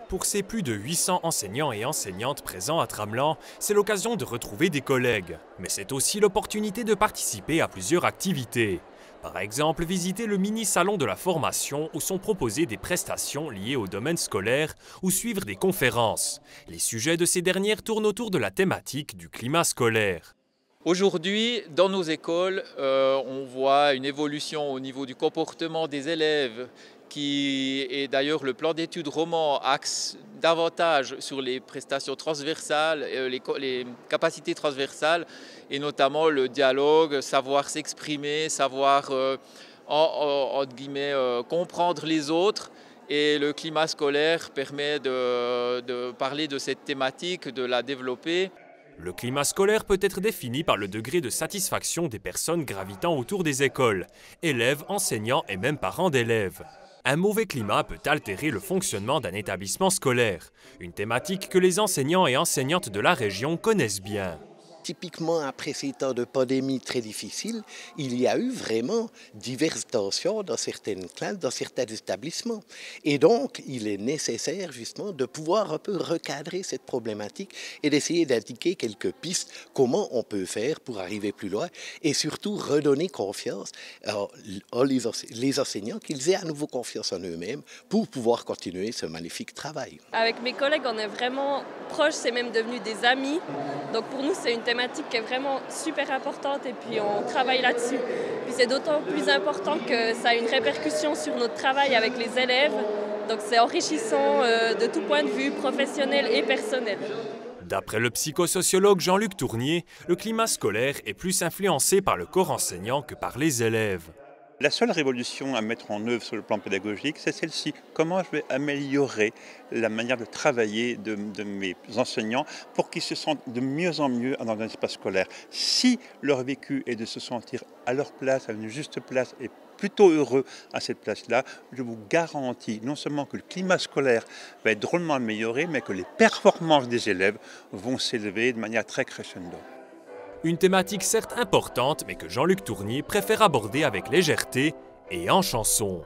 Pour ces plus de 800 enseignants et enseignantes présents à Tramelan, c'est l'occasion de retrouver des collègues. Mais c'est aussi l'opportunité de participer à plusieurs activités. Par exemple, visiter le mini-salon de la formation où sont proposées des prestations liées au domaine scolaire ou suivre des conférences. Les sujets de ces dernières tournent autour de la thématique du climat scolaire. Aujourd'hui, dans nos écoles, on voit une évolution au niveau du comportement des élèves et d'ailleurs le plan d'études roman axe davantage sur les prestations transversales, les capacités transversales et notamment le dialogue, savoir s'exprimer, savoir entre guillemets, comprendre les autres. Et le climat scolaire permet de parler de cette thématique, de la développer. Le climat scolaire peut être défini par le degré de satisfaction des personnes gravitant autour des écoles, élèves, enseignants et même parents d'élèves. Un mauvais climat peut altérer le fonctionnement d'un établissement scolaire, une thématique que les enseignants et enseignantes de la région connaissent bien. Typiquement, après ces temps de pandémie très difficiles, il y a eu vraiment diverses tensions dans certaines classes, dans certains établissements. Et donc, il est nécessaire justement de pouvoir un peu recadrer cette problématique et d'essayer d'indiquer quelques pistes, comment on peut faire pour arriver plus loin et surtout redonner confiance les enseignants, qu'ils aient à nouveau confiance en eux-mêmes pour pouvoir continuer ce magnifique travail. Avec mes collègues, on est vraiment proches, c'est même devenu des amis. Donc pour nous, c'est une thématique qui est vraiment super importante et puis on travaille là-dessus. Puis c'est d'autant plus important que ça a une répercussion sur notre travail avec les élèves. Donc c'est enrichissant de tout point de vue, professionnel et personnel. D'après le psychosociologue Jean-Luc Tournier, le climat scolaire est plus influencé par le corps enseignant que par les élèves. La seule révolution à mettre en œuvre sur le plan pédagogique, c'est celle-ci. Comment je vais améliorer la manière de travailler de mes enseignants pour qu'ils se sentent de mieux en mieux dans un espace scolaire. Si leur vécu est de se sentir à leur place, à une juste place et plutôt heureux à cette place-là, je vous garantis non seulement que le climat scolaire va être drôlement amélioré, mais que les performances des élèves vont s'élever de manière très crescendo. Une thématique certes importante, mais que Jean-Luc Tournier préfère aborder avec légèreté et en chanson.